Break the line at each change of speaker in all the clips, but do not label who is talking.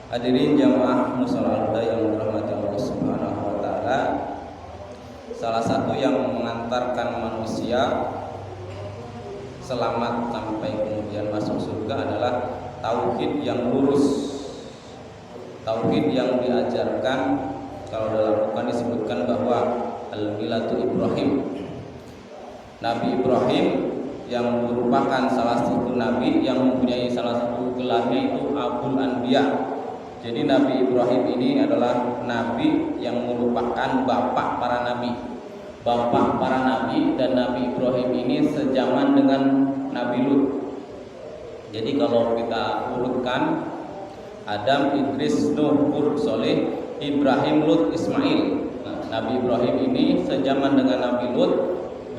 Hadirin jamaah mushola al-huda yang dirahmati Allah Subhanahu wa taala. Salah satu yang mengantarkan manusia selamat sampai kemudian masuk surga adalah tauhid yang lurus. Tauhid yang diajarkan, kalau dalam Quran disebutkan bahwa al-milatu Ibrahim. Nabi Ibrahim yang merupakan salah satu nabi yang mempunyai salah satu gelarnya itu Abul Anbiya. Jadi Nabi Ibrahim ini adalah nabi yang merupakan bapak para nabi. Bapak para nabi, dan Nabi Ibrahim ini sejaman dengan Nabi Lut. Jadi kalau kita urutkan Adam, Idris, Nuh, Hud, Soleh, Ibrahim, Lut, Ismail. Nabi Ibrahim ini sejaman dengan Nabi Lut.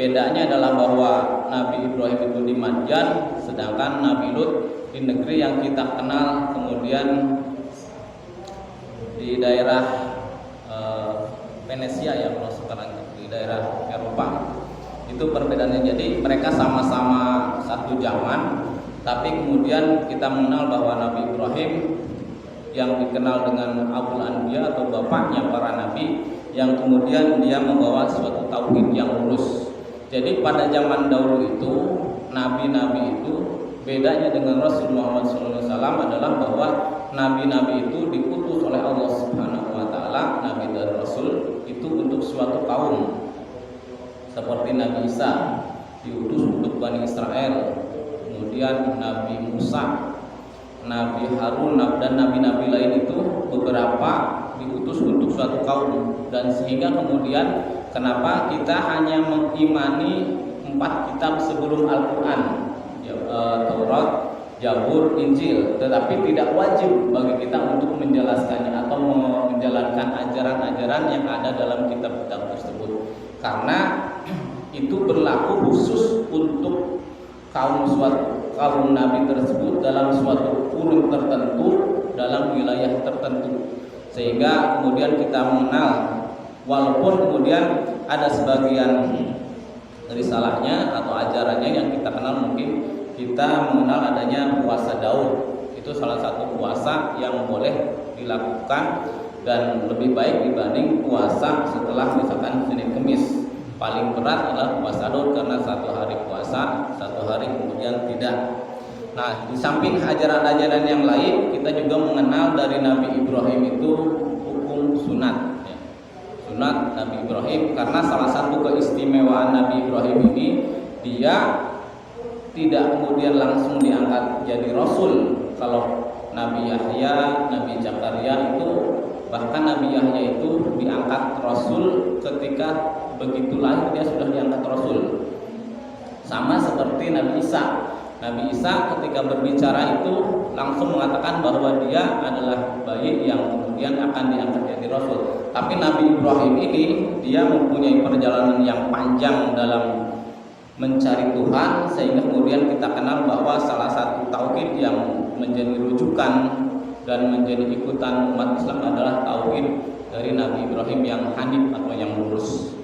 Bedanya adalah bahwa Nabi Ibrahim itu di Madyan, sedangkan Nabi Lut di negeri yang kita kenal kemudian di daerah Venesia ya, kalau sekarang di daerah Eropa. Itu perbedaannya. Jadi mereka sama-sama satu zaman, tapi kemudian kita mengenal bahwa Nabi Ibrahim yang dikenal dengan Abul Anbiya atau bapaknya para nabi, yang kemudian dia membawa suatu tauhid yang lurus. Jadi pada zaman dahulu itu nabi-nabi itu bedanya dengan Rasul Muhammad SAW adalah bahwa nabi-nabi itu diutus oleh Allah Subhanahu wa taala, nabi dan rasul itu untuk suatu kaum. Seperti Nabi Isa diutus untuk Bani Israel, kemudian Nabi Musa, Nabi Harun, dan nabi-nabi lain itu beberapa diutus untuk suatu kaum. Dan sehingga kemudian kenapa kita hanya mengimani 4 kitab sebelum Al-Quran, Taurat, Zabur, Injil, tetapi tidak wajib bagi kita untuk menjelaskannya atau menjalankan ajaran-ajaran yang ada dalam kitab-kitab tersebut, karena itu berlaku khusus untuk kaum nabi tersebut dalam suatu kurun tertentu, dalam wilayah tertentu. Sehingga kemudian kita mengenal, walaupun kemudian ada sebagian risalahnya atau ajarannya yang kita kenal, mungkin kita mengenal adanya puasa Daud. Itu salah satu puasa yang boleh dilakukan dan lebih baik dibanding puasa setelah misalkan Senin Kemis. Paling berat adalah puasa Daud karena 1 hari puasa, 1 hari kemudian tidak. Nah, di samping ajaran-ajaran yang lain, kita juga mengenal dari Nabi Ibrahim itu hukum sunat. Sunat Nabi Ibrahim, karena salah satu keistimewaan Nabi Ibrahim ini, dia tidak kemudian langsung diangkat jadi rasul. Kalau Nabi Yahya, Nabi Zakaria itu, bahkan Nabi Yahya itu diangkat rasul ketika begitu lahir dia sudah diangkat rasul. Sama seperti Nabi Isa. Nabi Isa ketika berbicara itu langsung mengatakan bahwa dia adalah bayi yang kemudian akan diangkat jadi rasul. Tapi Nabi Ibrahim ini dia mempunyai perjalanan yang panjang dalam mencari Tuhan, sehingga kemudian kita kenal bahwa salah satu tauhid yang menjadi rujukan dan menjadi ikutan umat Islam adalah tauhid dari Nabi Ibrahim yang hanif atau yang lurus.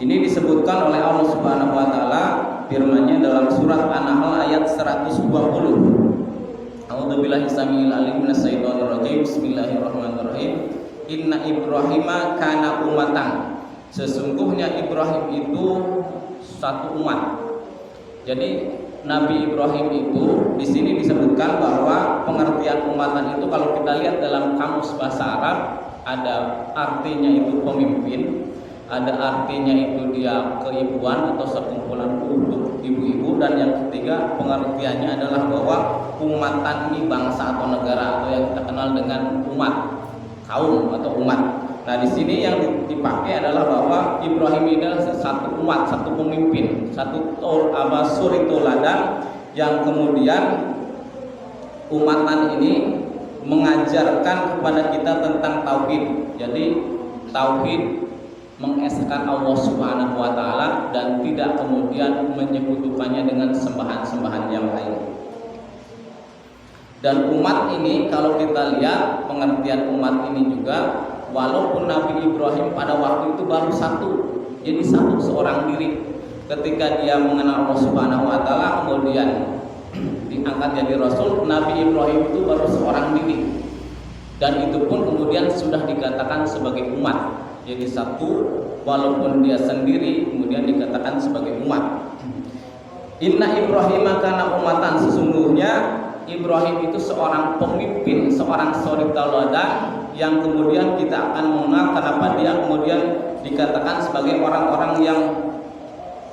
Ini disebutkan oleh Allah Subhanahu wa taala firman-Nya dalam surat An-Nahl ayat 120. A'udzubillahi samil alim minasyaitonir rajim. Bismillahirrahmanirrahim. Inna Ibrahima kana ummatan. Sesungguhnya Ibrahim itu satu umat. Jadi Nabi Ibrahim itu di sini disebutkan bahwa pengertian umatan itu kalau kita lihat dalam kamus bahasa Arab, ada artinya itu pemimpin, ada artinya itu dia keibuan atau sekumpulan untuk ibu-ibu, dan yang ketiga pengertiannya adalah bahwa umatan ini bangsa atau negara, atau yang kita kenal dengan umat, kaum atau umat. Nah, di sini yang dipakai adalah bahwa Ibrahim ini adalah satu umat, satu pemimpin, satu suri toladan yang kemudian umatan ini mengajarkan kepada kita tentang tauhid. Jadi tauhid mengesahkan Allah Subhanahu wa taala dan tidak kemudian menyekutukannya dengan sembahan-sembahan yang lain. Dan umat ini kalau kita lihat pengertian umat ini juga, walaupun Nabi Ibrahim pada waktu itu baru satu, jadi satu seorang diri. Ketika dia mengenal Allah Subhanahu wa taala, kemudian diangkat jadi rasul, Nabi Ibrahim itu baru seorang diri, dan itu pun kemudian sudah dikatakan sebagai umat. Jadi satu, walaupun dia sendiri kemudian dikatakan sebagai umat. Inna Ibrahim kana umatan, sesungguhnya Ibrahim itu seorang pemimpin, seorang suri tauladan yang kemudian kita akan mengenal kenapa dia kemudian dikatakan sebagai orang-orang yang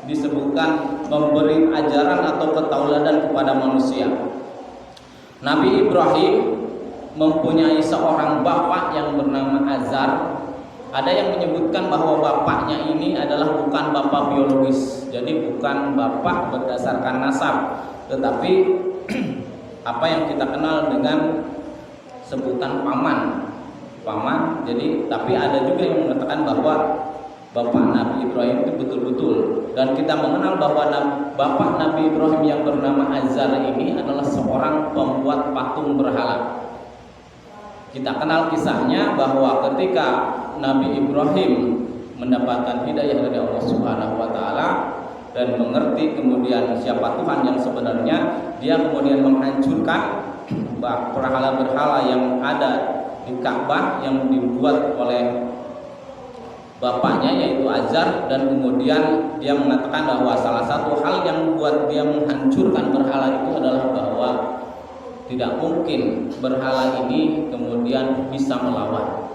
disebutkan memberi ajaran atau ketauladan kepada manusia. Nabi Ibrahim mempunyai seorang bapak yang bernama Azar. Ada yang menyebutkan bahwa bapaknya ini adalah bukan bapak biologis, jadi bukan bapak berdasarkan nasab, tetapi apa yang kita kenal dengan sebutan paman. Jadi tapi ada juga yang mengatakan bahwa bapak Nabi Ibrahim itu betul-betul, dan kita mengenal bahwa bapak Nabi Ibrahim yang bernama Azar ini adalah seorang pembuat patung berhala. Kita kenal kisahnya bahwa ketika Nabi Ibrahim mendapatkan hidayah dari Allah Subhanahu wa taala dan mengerti kemudian siapa Tuhan yang sebenarnya, dia kemudian menghancurkan berhala-berhala yang ada di Ka'bah yang dibuat oleh bapaknya yaitu Azar, dan kemudian dia mengatakan bahwa salah satu hal yang membuat dia menghancurkan berhala itu adalah bahwa tidak mungkin berhala ini kemudian bisa melawan.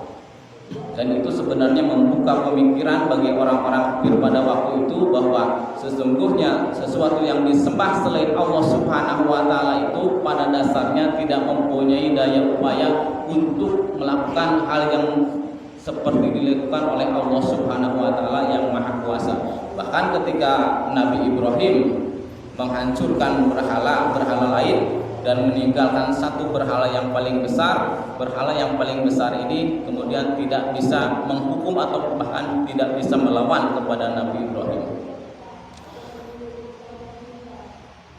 Dan itu sebenarnya membuka pemikiran bagi orang-orang kafir pada waktu itu bahwa sesungguhnya sesuatu yang disembah selain Allah Subhanahu wa taala itu pada dasarnya tidak mempunyai daya upaya untuk melakukan hal yang seperti dilakukan oleh Allah Subhanahu wa taala yang Maha Kuasa. Bahkan ketika Nabi Ibrahim menghancurkan berhala lain dan meninggalkan satu berhala yang paling besar, berhala yang paling besar ini kemudian tidak bisa menghukum atau bahkan tidak bisa melawan kepada Nabi Ibrahim.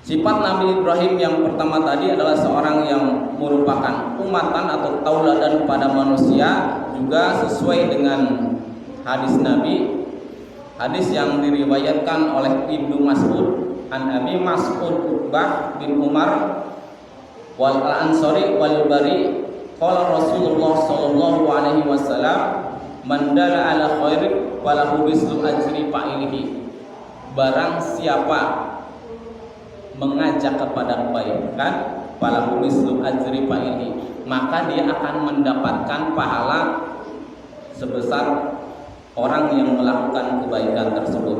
Sifat Nabi Ibrahim yang pertama tadi adalah seorang yang merupakan umatan atau tauladan kepada manusia, juga sesuai dengan hadis Nabi, hadis yang diriwayatkan oleh Ibnu Mas'ud an Abi Mas'ud Uqbah bin Umar wal Ansari wal Bari qala Rasulullah sallallahu alaihi wasallam man dalla ala khairin falahu mislu ajri fa'ilihi. Barang siapa mengajak kepada kebaikan, falahu mislu ajri fa'ilihi, maka dia akan mendapatkan pahala sebesar orang yang melakukan kebaikan tersebut.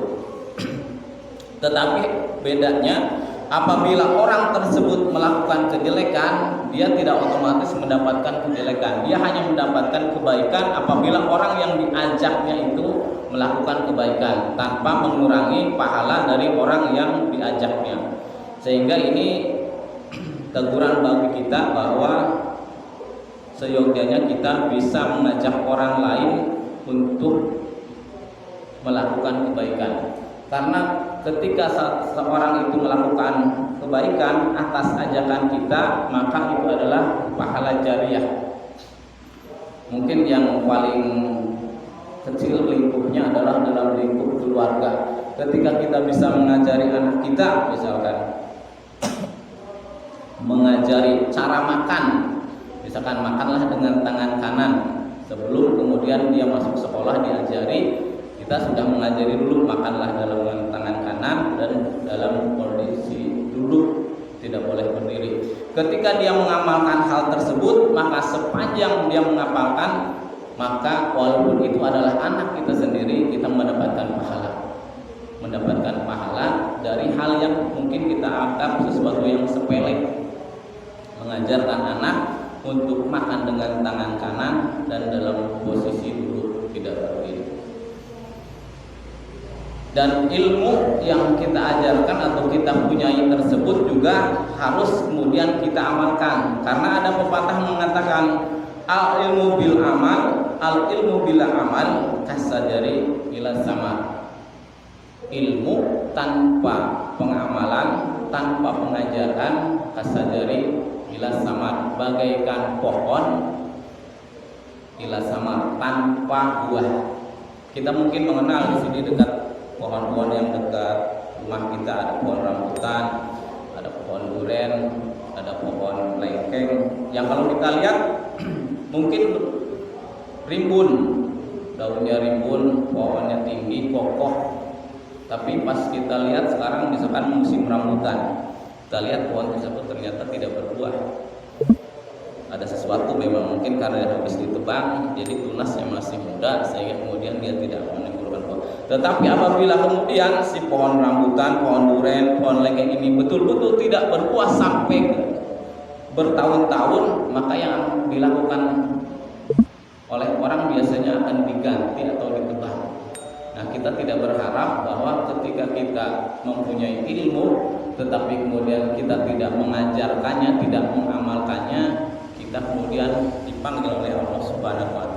Tetapi bedanya, apabila orang tersebut melakukan kejelekan, dia tidak otomatis mendapatkan kejelekan. Dia hanya mendapatkan kebaikan apabila orang yang diajaknya itu melakukan kebaikan tanpa mengurangi pahala dari orang yang diajaknya. Sehingga ini teguran bagi kita bahwa seyogyanya kita bisa mengajak orang lain untuk melakukan kebaikan. Karena ketika seorang itu melakukan kebaikan atas ajakan kita, maka itu adalah pahala jariah. Mungkin yang paling kecil lingkupnya adalah dalam lingkup keluarga. Ketika kita bisa mengajari anak kita, misalkan mengajari cara makan, misalkan makanlah dengan tangan kanan, sebelum kemudian dia masuk sekolah diajari, kita sudah mengajari dulu makanlah dalam tangan kanan dan dalam kondisi duduk, tidak boleh berdiri. Ketika dia mengamalkan hal tersebut, maka sepanjang dia mengamalkan, maka walaupun itu adalah anak kita sendiri, kita mendapatkan pahala dari hal yang mungkin kita anggap sesuatu yang sepele. Mengajarkan anak untuk makan dengan tangan kanan dan dalam posisi duduk, tidak berdiri. Dan ilmu yang kita ajarkan atau kita punyai tersebut juga harus kemudian kita amalkan. Karena ada pepatah mengatakan al ilmu bil amal, al ilmu bila amal kasajari ila sama. Ilmu tanpa pengamalan, tanpa pengajaran, kasajari ila sama, bagaikan pohon ila sama, tanpa buah. Kita mungkin mengenal di sini dekat pohon-pohon yang dekat rumah kita, ada pohon rambutan, ada pohon pohon duren, ada pohon lengkeng yang kalau kita lihat mungkin rimbun, daunnya rimbun, pohonnya tinggi, kokoh. Tapi pas kita lihat sekarang misalkan musim rambutan, kita lihat pohon tersebut ternyata tidak berbuah. Ada sesuatu memang mungkin karena habis ditebang, jadi tunasnya masih muda sehingga kemudian dia tidak menimbulkan buah. Tetapi apabila kemudian si pohon rambutan, pohon duren, pohon lengkeng ini betul-betul tidak berbuah sampai bertahun-tahun, maka yang dilakukan oleh orang biasanya akan diganti atau ditebang. Nah, kita tidak berharap bahwa ketika kita mempunyai ilmu tetapi kemudian kita tidak mengajarkannya, tidak mengamalkannya, kita kemudian dipanggil oleh Allah Subhanahu wa taala